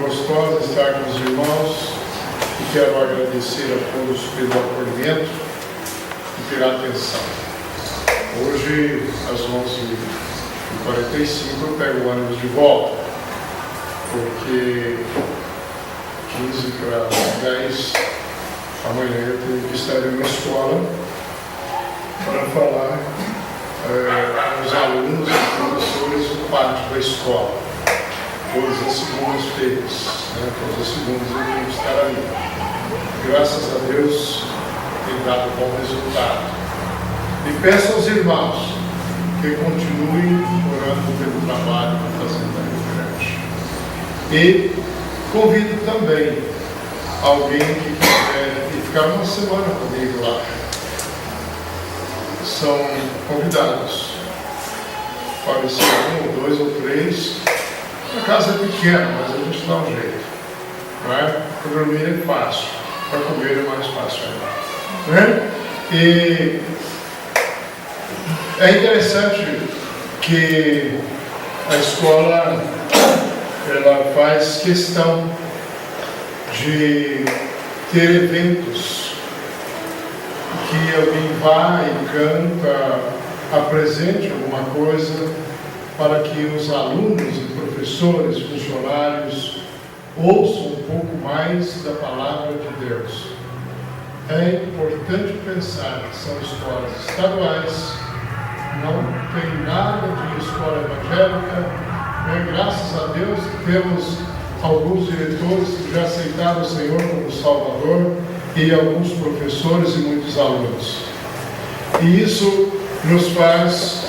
gostosa estar com os irmãos e quero agradecer a todos pelo acolhimento e pela atenção. Hoje, às 11h45, eu pego o ônibus de volta, porque 15 para 10, amanhã eu tenho que estar em uma escola para falar com os alunos e professores do pátio da escola. Todas as segundas-feiras, todas as segundas eu tenho que estar ali. Graças a Deus tem dado bom resultado. E peço aos irmãos que continuem orando pelo trabalho que está fazendo na igreja. E convido também alguém que quiser ficar uma semana comigo lá. São convidados. Pode ser 1, 2 ou 3. A casa é pequena, mas a gente dá um jeito. Não é? Para dormir é fácil, para comer é mais fácil ainda. Não é? E é interessante que a escola ela faz questão de ter eventos que alguém vá e canta, apresente alguma coisa para que os alunos e professores, funcionários ouçam um pouco mais da palavra de Deus. É importante pensar que são escolas estaduais, não tem nada de escola evangélica, graças a Deus temos alguns diretores que já aceitaram o Senhor como Salvador e alguns professores e muitos alunos. E isso nos faz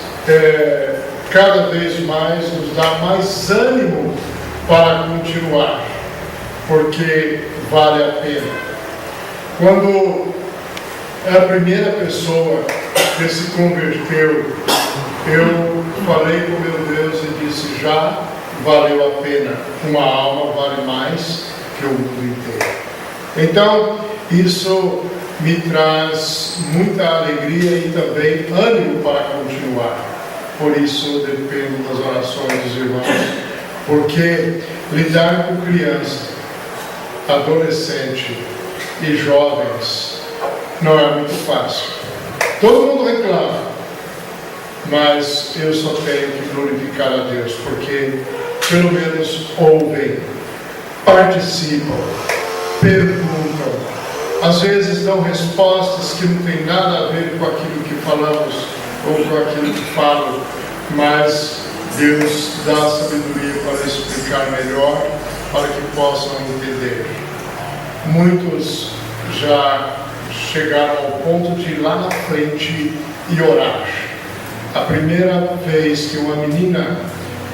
cada vez mais, nos dá mais ânimo para continuar, porque vale a pena. Quando a primeira pessoa que se converteu, eu falei com meu Deus e disse, já valeu a pena, uma alma vale mais que o mundo inteiro. Então, isso me traz muita alegria e também ânimo para continuar. Por isso, dependo das orações dos irmãos, porque lidar com criança, adolescente e jovens não é muito fácil. Todo mundo reclama, mas eu só tenho que glorificar a Deus, porque pelo menos ouvem, participam, perguntam, às vezes dão respostas que não tem nada a ver com aquilo que falamos ou com aquilo que falo, mas Deus dá sabedoria para explicar melhor, para que possam entender. Muitos já chegaram ao ponto de ir lá na frente e orar. A primeira vez que uma menina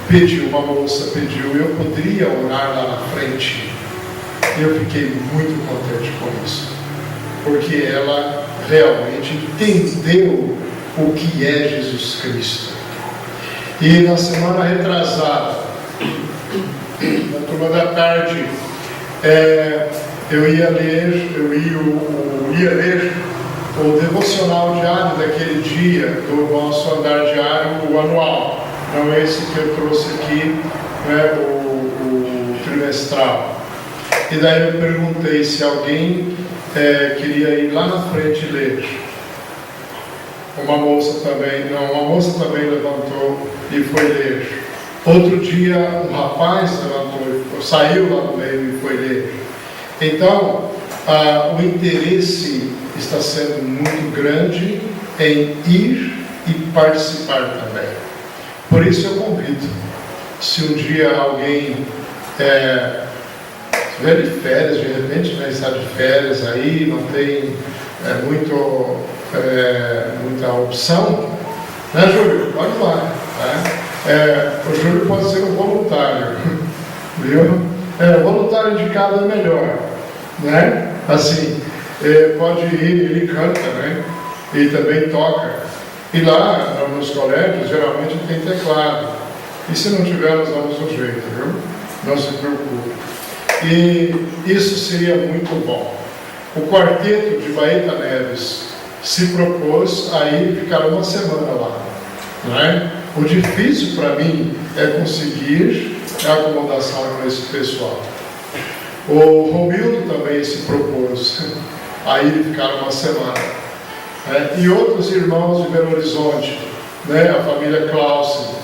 pediu, uma moça pediu, eu poderia orar lá na frente. Eu fiquei muito contente com isso, porque ela realmente entendeu o que é Jesus Cristo. E na semana retrasada, na turma da tarde, eu ia ler o devocional diário daquele dia, do nosso andar diário, o anual, não esse que eu trouxe aqui, o trimestral. E daí eu perguntei se alguém queria ir lá na frente ler. Uma moça também levantou e foi ler. Outro dia um rapaz levantou, saiu lá no meio e foi ler. Então, o interesse está sendo muito grande em ir e participar também. Por isso eu convido, se um dia alguém estiver de férias, de repente vai estar de férias aí, não tem muita opção, né, Júlio? Pode lá. Né? O Júlio pode ser um voluntário, viu? Voluntário indicado é melhor, né? Assim, pode ir, ele canta, né? E também toca. E lá nos colégios, geralmente tem teclado. E se não tiver, nós damos um jeito, viu? Não se preocupe. E isso seria muito bom. O quarteto de Baeta Neves se propôs a ir ficar uma semana lá, não é? O difícil para mim é conseguir a acomodação com esse pessoal. O Romildo também se propôs a ir ficar uma semana. E outros irmãos de Belo Horizonte, a família Clausen,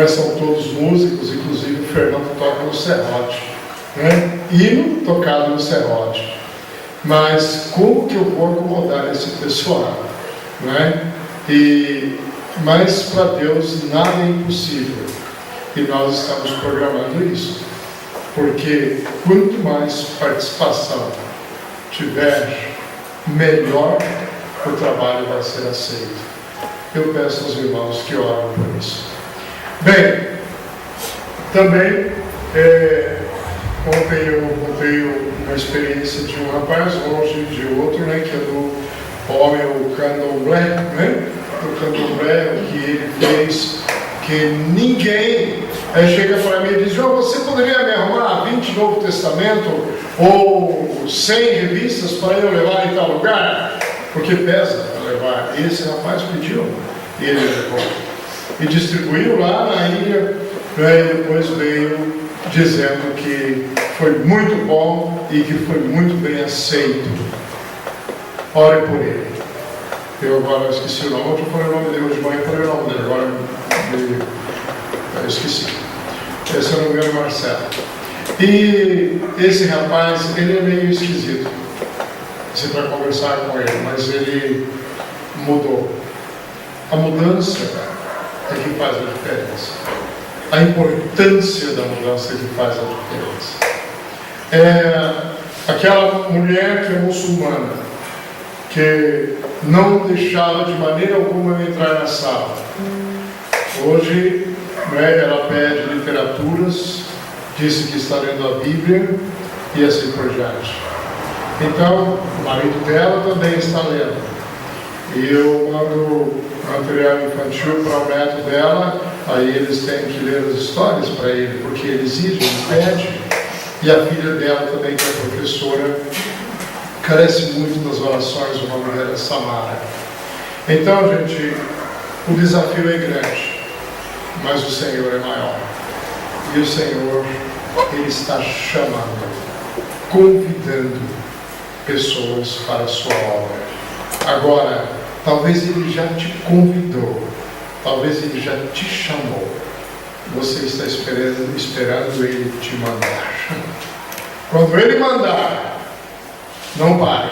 são todos músicos, inclusive o Fernando toca no serrote, hino tocado no serrote. Mas como que eu vou acomodar esse pessoal? Mas para Deus nada é impossível, e nós estamos programando isso, porque quanto mais participação tiver, melhor o trabalho vai ser aceito. Eu peço aos irmãos que orem por isso. Bem, também ontem eu contei uma experiência de um rapaz, hoje de outro, que é do homem, o candomblé, o candomblé, o que ele fez, que ninguém chega para mim e diz: você poderia me arrumar 20 Novo Testamento ou 100 revistas para eu levar em tal lugar? Porque pesa para levar. Esse rapaz pediu, e ele levou. E distribuiu lá na ilha, e depois veio dizendo que foi muito bom e que foi muito bem aceito. Ore por ele. Eu agora esqueci o nome, ontem eu falei o nome dele, hoje de manhã eu falei o nome dele, agora eu esqueci. Se eu não me engano, Marcelo. E esse rapaz, ele é meio esquisito, você vai conversar com ele, mas ele mudou. A mudança é que faz a diferença. A importância da mudança é que faz a diferença. Aquela mulher que é muçulmana, que não deixava de maneira alguma eu entrar na sala. Hoje, ela pede literaturas, disse que está lendo a Bíblia e assim por diante. Então, o marido dela também está lendo. E eu mando material infantil para o neto dela, aí eles têm que ler as histórias para ele, porque ele exige, ele pede. E a filha dela também, que é professora, carece muito das orações, o nome dela é Samara. Então, gente, o desafio é grande, mas o Senhor é maior. E o Senhor, Ele está chamando, convidando pessoas para a sua obra. Agora, talvez Ele já te convidou, talvez Ele já te chamou. Você está esperando Ele te mandar. Quando Ele mandar, não pare.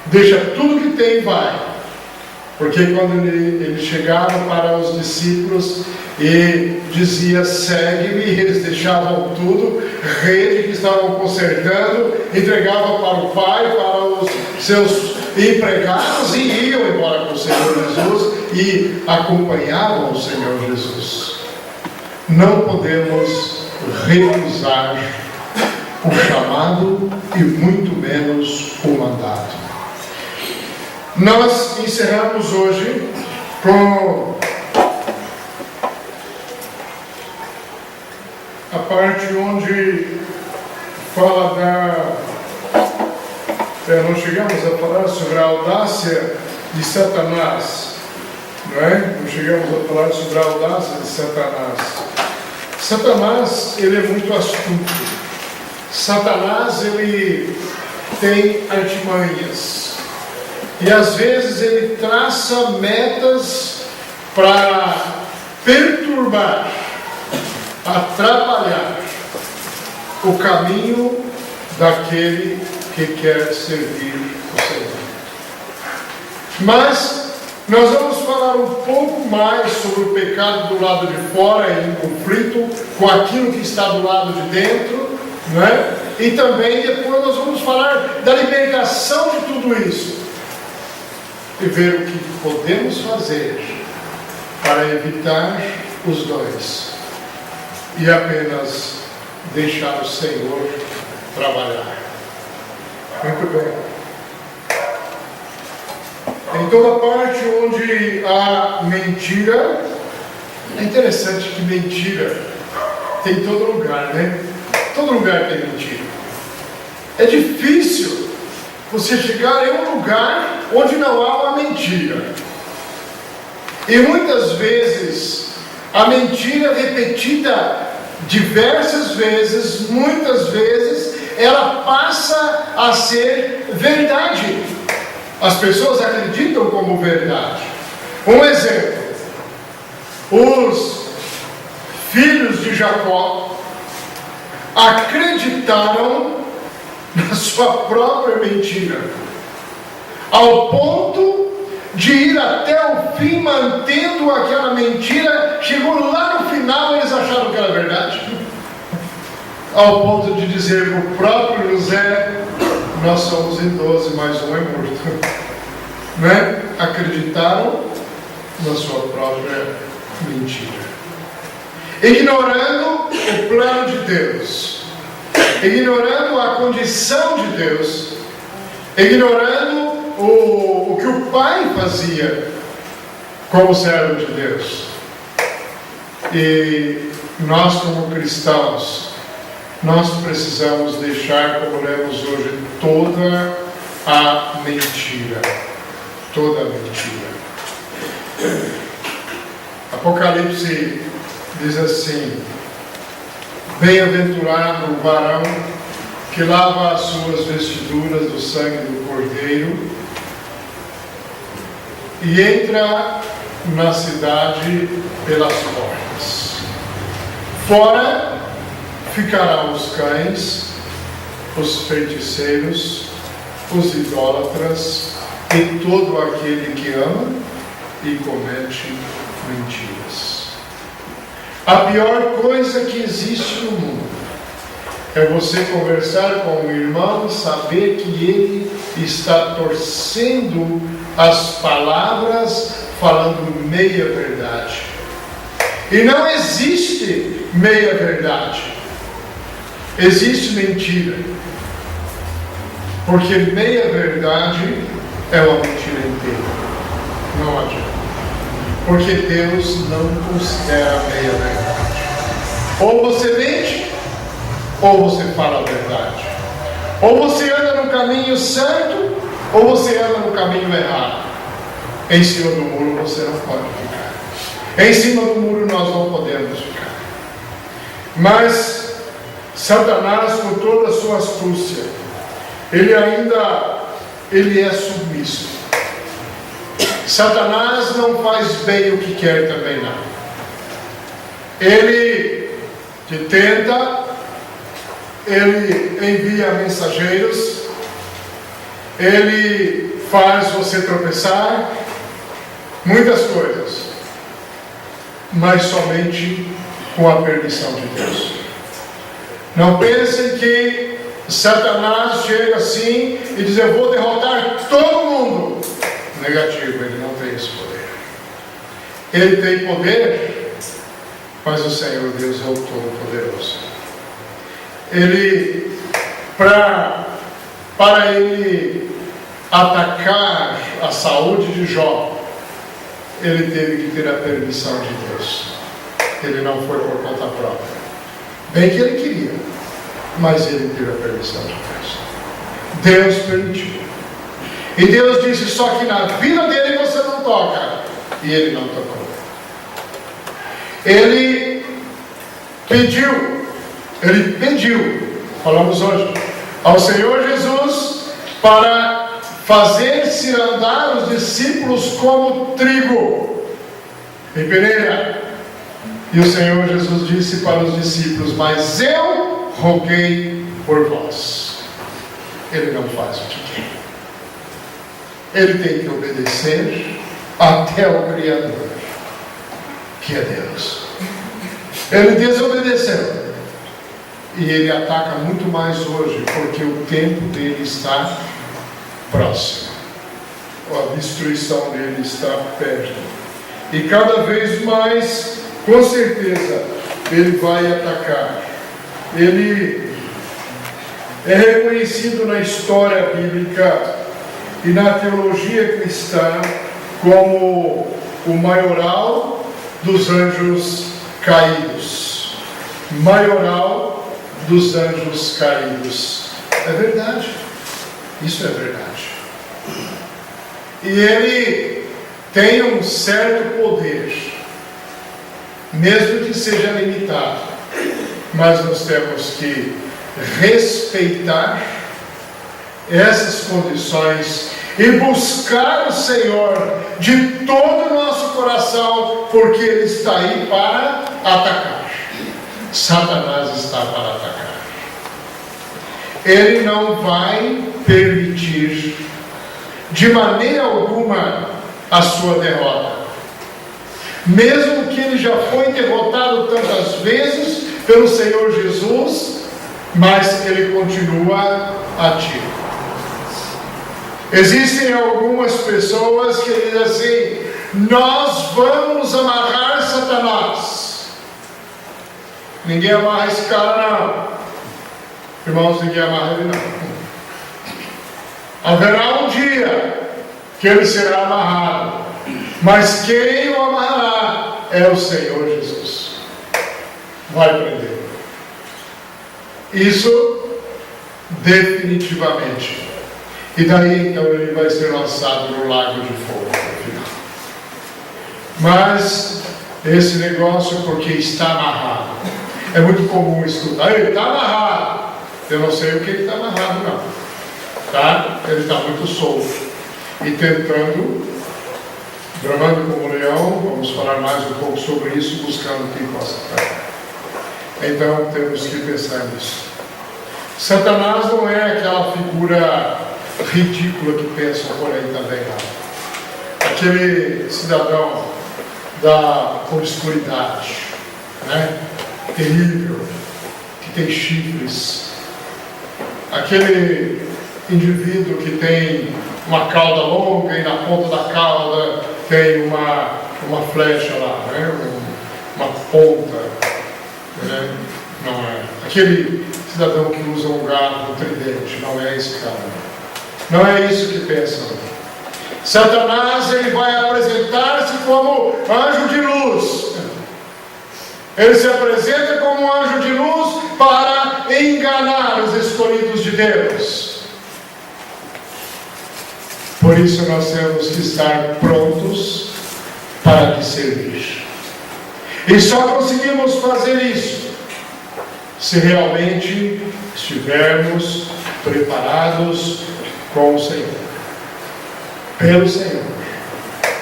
Deixa tudo que tem e vai. Porque quando ele chegava para os discípulos e dizia: segue-me, eles deixavam tudo, rede que estavam consertando, entregavam para o Pai, para os seus empregados e iam embora com o Senhor Jesus e acompanhavam o Senhor Jesus. Não podemos recusar o chamado e muito menos o mandato. Nós encerramos hoje com a parte onde fala nós chegamos a falar sobre a audácia de Satanás, não é? Nós chegamos a falar sobre a audácia de Satanás. Satanás, ele é muito astuto. Satanás, ele tem artimanhas. E às vezes ele traça metas para perturbar, atrapalhar o caminho daquele que quer servir o Senhor. Mas nós vamos falar um pouco mais sobre o pecado do lado de fora, em conflito com aquilo que está do lado de dentro, não é? E também depois nós vamos falar da libertação de tudo isso e ver o que podemos fazer para evitar os dois e apenas deixar o Senhor trabalhar. Muito bem. Em toda parte onde há mentira, é interessante que mentira tem em todo lugar, né? Todo lugar tem mentira. É difícil você chegar em um lugar onde não há uma mentira. E muitas vezes a mentira repetida diversas vezes, muitas vezes, ela passa a ser verdade. As pessoas acreditam como verdade. Um exemplo: os filhos de Jacó acreditaram na sua própria mentira, ao ponto de ir até o fim mantendo aquela mentira. Chegou lá no final, eles acharam que era verdade, ao ponto de dizer o próprio José: nós somos em 12, mais um é morto. Né? Acreditaram na sua própria mentira, ignorando o plano de Deus, ignorando a condição de Deus, ignorando o que o pai fazia como servo de Deus. E nós, como cristãos, nós precisamos deixar, como lemos hoje, toda a mentira. Toda a mentira. Apocalipse diz assim: bem-aventurado o varão que lava as suas vestiduras do sangue do Cordeiro e entra na cidade pelas portas. Fora ficarão os cães, os feiticeiros, os idólatras e todo aquele que ama e comete mentiras. A pior coisa que existe no mundo é você conversar com um irmão e saber que ele está torcendo as palavras, falando meia verdade. E não existe meia verdade, existe mentira. Porque meia verdade é uma mentira inteira. Não adianta. Porque Deus não considera meia verdade. Ou você mente, ou você fala a verdade. Ou você anda no caminho certo, ou você anda no caminho errado. Em cima do muro você não pode ficar. Em cima do muro nós não podemos ficar. Mas Satanás, com toda a sua astúcia, ele é submisso. Satanás não faz bem o que quer também não. Ele te tenta, ele envia mensageiros, ele faz você tropeçar, muitas coisas, mas somente com a permissão de Deus. Não pensem que Satanás chega assim e diz: eu vou derrotar todo mundo. Negativo, ele não tem esse poder. Ele tem poder, mas o Senhor Deus é o Todo-Poderoso. Ele, para ele atacar a saúde de Jó, ele teve que ter a permissão de Deus. Ele não foi por conta própria. Bem que ele queria, mas ele teve a permissão de Deus. Deus permitiu. E Deus disse: só que na vida dele você não toca. E ele não tocou. Ele pediu, falamos hoje, ao Senhor Jesus para fazer-se andar os discípulos como trigo em peneira. E o Senhor Jesus disse para os discípulos: mas eu roguei por vós. Ele não faz o que quer. Ele tem que obedecer até o Criador, que é Deus. Ele desobedeceu. E ele ataca muito mais hoje, porque o tempo dele está próximo. A destruição dele está perto. E cada vez mais, com certeza, ele vai atacar. Ele é reconhecido na história bíblica e na teologia cristã como o maioral dos anjos caídos. Maioral dos anjos caídos. É verdade. Isso é verdade. E ele tem um certo poder, mesmo que seja limitado. mas nós temos que respeitar essas condições e buscar o Senhor de todo o nosso coração, porque Ele está aí para atacar. Satanás está para atacar. Ele não vai permitir de maneira alguma a sua derrota. Mesmo que ele já foi derrotado tantas vezes pelo Senhor Jesus, mas ele continua ativo. Existem algumas pessoas que dizem assim: nós vamos amarrar Satanás. Ninguém amarra esse cara, não. Irmãos, ninguém amarra ele, não. Haverá um dia que ele será amarrado, mas quem o amarrará é o Senhor Jesus. Vai prender. Isso definitivamente. E daí então ele vai ser lançado no lago de fogo no final. Mas esse negócio, porque está amarrado, é muito comum escutar: ele está amarrado. Eu não sei o que ele está amarrado, não. Tá? Ele está muito solto e tentando, bramando como um leão. Vamos falar mais um pouco sobre isso, buscando quem possa tratar. Então temos que pensar nisso. Satanás não é aquela figura ridícula que pensam por aí também, não. Aquele cidadão da obscuridade, né? Terrível, que tem chifres, aquele indivíduo que tem uma cauda longa e na ponta da cauda tem uma flecha lá, né? Uma ponta, né? Não é aquele cidadão que usa um garfo, um tridente, não é esse cara. Não é isso que pensam. Satanás, ele vai apresentar-se como anjo de luz. Ele se apresenta como um anjo de luz para enganar os escolhidos de Deus. Por isso nós temos que estar prontos para lhe servir. E só conseguimos fazer isso se realmente estivermos preparados com o Senhor, pelo Senhor,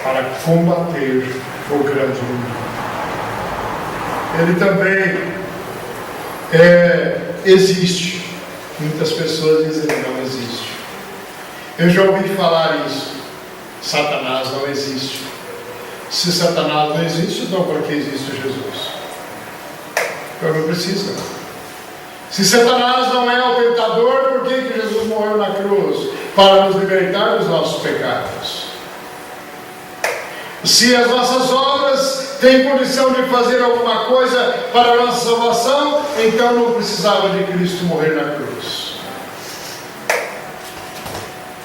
para combater o grande inimigo. Ele também existe. Muitas pessoas dizem que não existe. Eu já ouvi falar isso. Satanás não existe. Se Satanás não existe, então para que existe Jesus? Eu não preciso. Se Satanás não é o tentador, por que Jesus morreu na cruz? Para nos libertar dos nossos pecados. Se as nossas obras têm condição de fazer alguma coisa para a nossa salvação, então não precisava de Cristo morrer na cruz.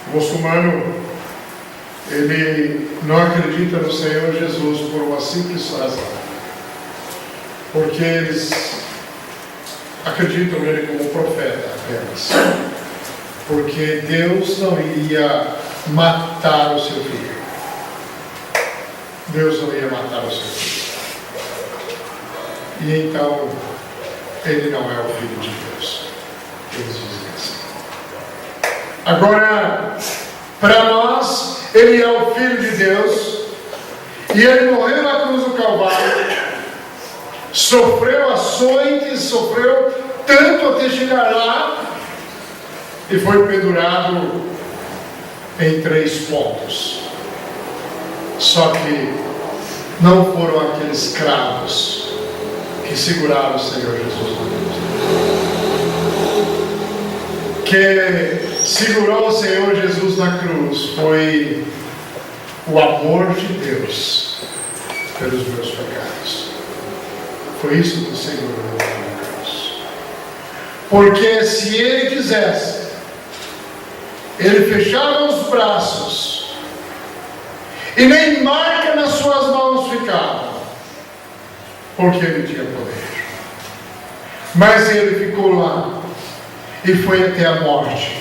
O muçulmano, ele não acredita no Senhor Jesus por uma simples razão. Porque eles acreditam nele como profeta apenas. Porque Deus não iria matar o seu filho. Deus não ia matar o seu filho. E então, ele não é o Filho de Deus. Eles dizem assim. Agora, para nós, ele é o Filho de Deus. E ele morreu na cruz do Calvário. Sofreu açoites, sofreu tanto até chegar lá. E foi pendurado em 3 pontos. Só que não foram aqueles cravos que seguraram o Senhor Jesus na cruz. Que segurou o Senhor Jesus na cruz foi o amor de Deus pelos meus pecados. Foi isso que o Senhor me deu na cruz. Porque se Ele quisesse, Ele fechava os braços e nem marca nas suas mãos ficava, porque Ele tinha poder. Mas Ele ficou lá e foi até a morte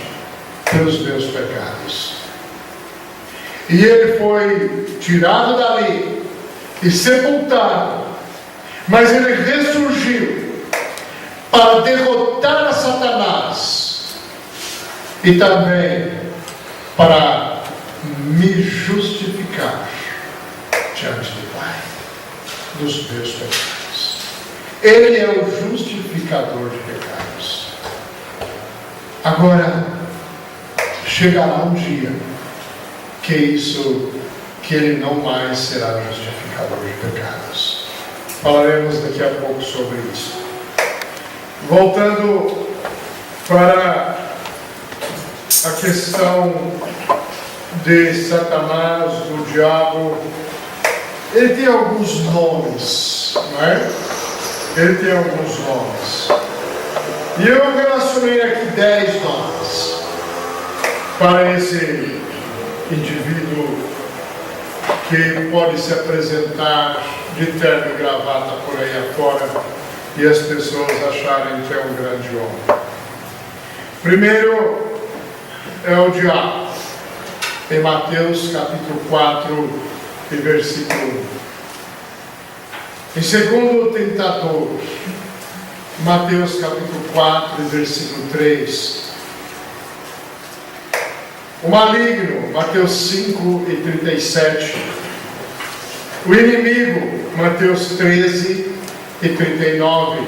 pelos meus pecados. E Ele foi tirado dali e sepultado, mas Ele ressurgiu para derrotar a Satanás e também para me justificar diante do Pai dos meus pecados. Ele é o justificador de pecados. Agora, chegará um dia que ele não mais será justificador de pecados. Falaremos daqui a pouco sobre isso. Voltando para a questão de Satanás, do diabo, ele tem alguns nomes, não é? Ele tem alguns nomes. E eu relacionei aqui 10 nomes para esse indivíduo que pode se apresentar de terno e gravata por aí afora e as pessoas acharem que é um grande homem. Primeiro é o diabo, em Mateus capítulo 4 e versículo 1. Em segundo, o tentador, Mateus capítulo 4 e versículo 3. O maligno, Mateus 5 e 37. O inimigo, Mateus 13 e 39.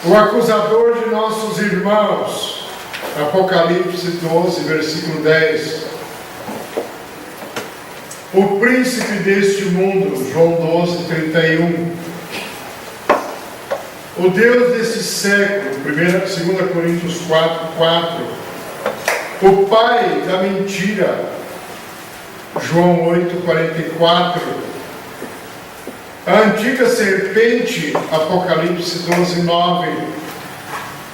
O acusador de nossos irmãos, Apocalipse 12, versículo 10. O príncipe deste mundo, João 12, 31. O Deus desse século, 2 Coríntios 4, 4. O pai da mentira, João 8, 44. A antiga serpente, Apocalipse 12, 9.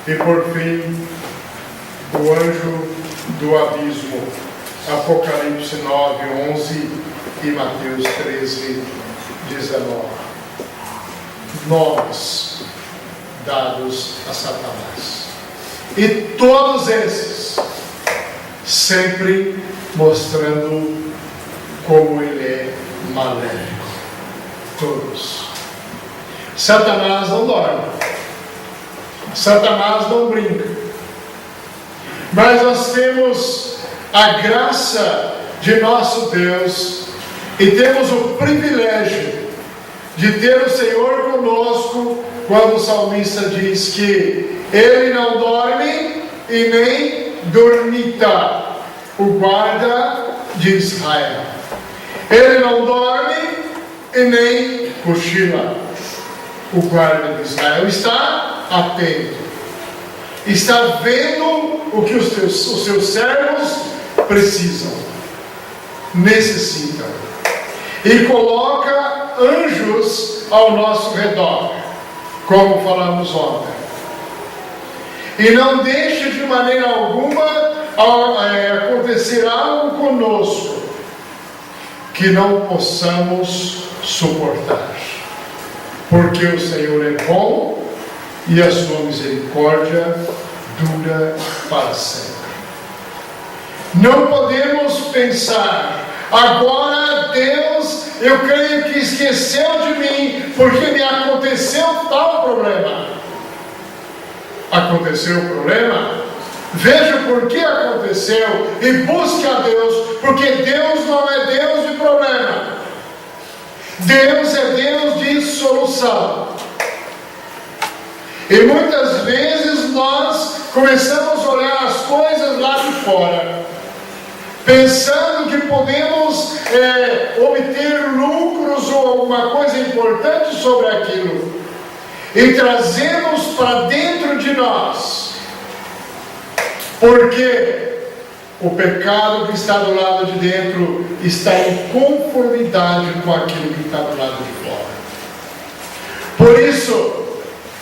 E por fim, o anjo do abismo, Apocalipse 9, 11 e Mateus 13, 19. Nomes dados a Satanás. E todos esses sempre mostrando como ele é maléfico. Todos. Satanás não dorme. Satanás não brinca. Mas nós temos a graça de nosso Deus e temos o privilégio de ter o Senhor conosco, quando o salmista diz que ele não dorme e nem dormita, o guarda de Israel. Ele não dorme e nem cochila, o guarda de Israel. Está atento, está vendo o que os seus servos precisam, necessitam, e coloca anjos ao nosso redor, como falamos ontem. E não deixa de maneira alguma acontecer algo conosco que não possamos suportar, porque o Senhor é bom e a sua misericórdia dura para sempre. Não podemos pensar, agora Deus, eu creio que esqueceu de mim porque me aconteceu tal problema. Aconteceu o problema? Veja por que aconteceu e busque a Deus, porque Deus não é Deus de problema. Deus é Deus de solução. E muitas vezes nós começamos a olhar as coisas lá de fora, pensando que podemos obter lucros ou alguma coisa importante sobre aquilo, e trazemos para dentro de nós, porque o pecado que está do lado de dentro está em conformidade com aquilo que está do lado de fora. Por isso,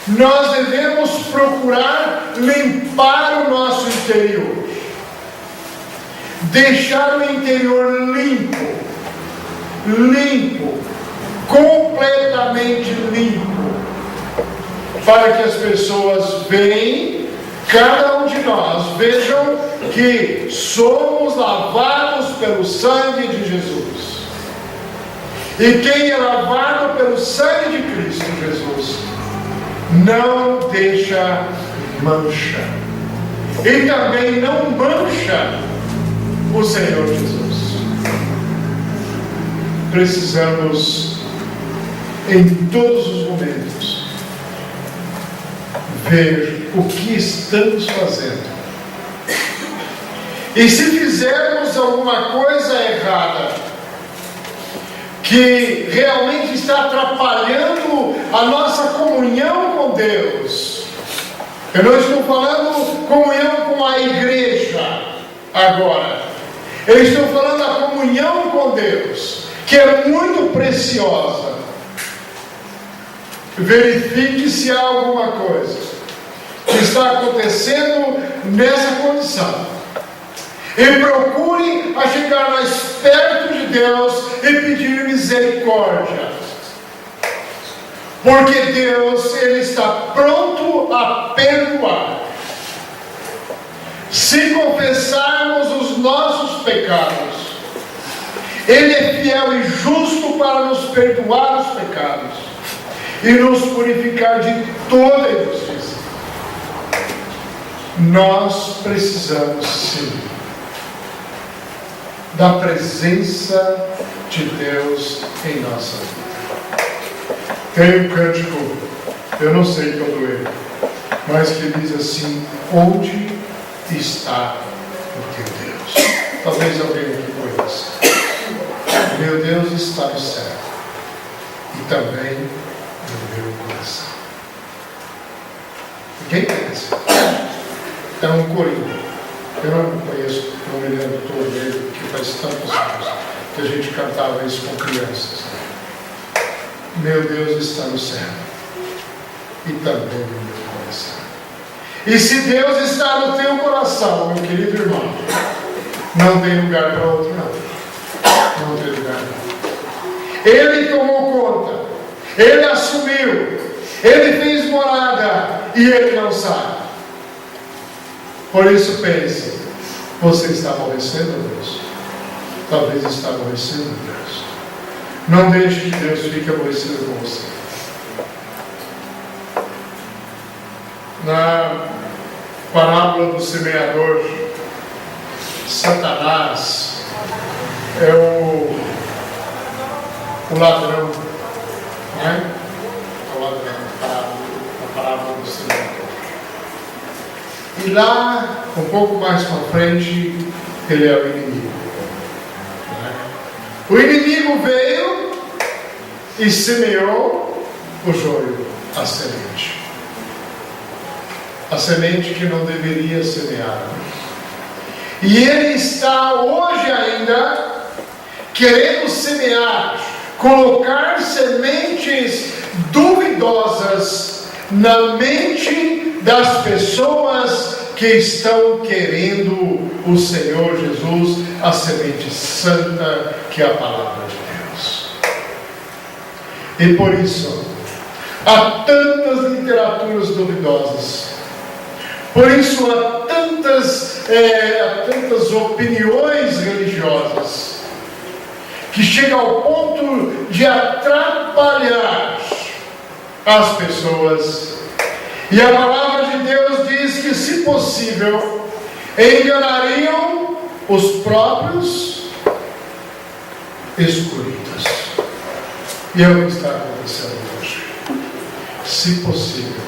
nós devemos procurar limpar o nosso interior, deixar o interior limpo, completamente limpo, para que as pessoas vejam, cada um de nós, vejam que somos lavados pelo sangue de Jesus. E quem é lavado pelo sangue de Cristo Jesus não deixa mancha. E também não mancha o Senhor Jesus. Precisamos, em todos os momentos, ver o que estamos fazendo. E se fizermos alguma coisa errada, que realmente está atrapalhando a nossa comunhão com Deus, eu não estou falando comunhão com a igreja agora, eu estou falando da comunhão com Deus, que é muito preciosa. Verifique se há alguma coisa que está acontecendo nessa condição e procure a chegar mais perto de Deus e pedir misericórdia, porque Deus, Ele está pronto a perdoar. Se confessarmos os nossos pecados, Ele é fiel e justo para nos perdoar os pecados e nos purificar de toda injustiça. Nós precisamos sim da presença de Deus em nossa vida. Tem um cântico, eu não sei todo ele, mas que diz assim: onde está o teu Deus? Talvez alguém aqui conheça. Meu Deus está no céu e também no meu coração. Quem conhece? É um corinho. Eu não conheço, não me lembro todo ele, que faz tantos anos que a gente cantava isso com crianças. Meu Deus está no céu e também no meu coração. E se Deus está no teu coração, meu querido irmão, não tem lugar para outro não. Não tem lugar não. Ele tomou conta, Ele assumiu, Ele fez morada e Ele não sai. Por isso pense, você está aborrecendo a Deus? Talvez está aborrecendo a Deus. Não deixe que Deus fique aborrecido com você. Na parábola do semeador, Satanás é o ladrão, né? É o ladrão, na parábola do semeador. E lá, um pouco mais para frente, ele é o inimigo. O inimigo veio e semeou o joio, a semente. A semente que não deveria semear. E ele está hoje ainda querendo semear, colocar sementes duvidosas na mente das pessoas que estão querendo o Senhor Jesus, a semente santa que é a palavra de Deus. E por isso há tantas literaturas duvidosas, por isso há tantas opiniões religiosas que chegam ao ponto de atrapalhar as pessoas. E a palavra de Deus diz que, se possível, enganariam os próprios escolhidos. E é o que está acontecendo hoje. Se possível,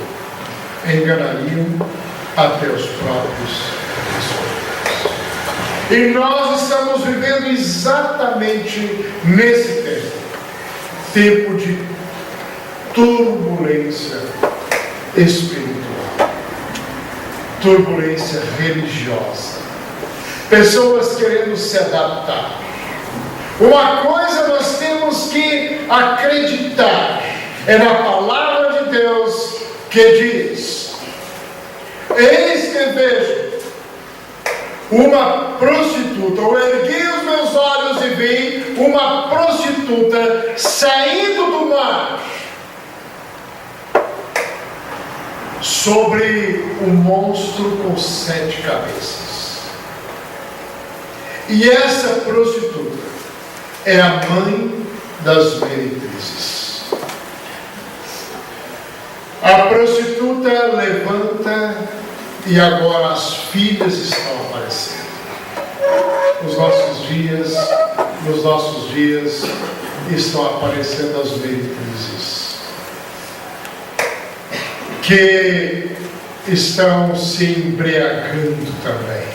enganariam até os próprios escolhidos. E nós estamos vivendo exatamente nesse tempo de turbulência espiritual, turbulência religiosa, pessoas querendo se adaptar. Uma coisa nós temos que acreditar, é na palavra de Deus que diz: eis que vejo uma prostituta, ou ergui os meus olhos e vi uma prostituta saindo do mar, sobre um monstro com 7 cabeças. E essa prostituta é a mãe das meretrizes. A prostituta levanta e agora as filhas estão aparecendo. Nos nossos dias estão aparecendo as meretrizes, que estão se embriagando também.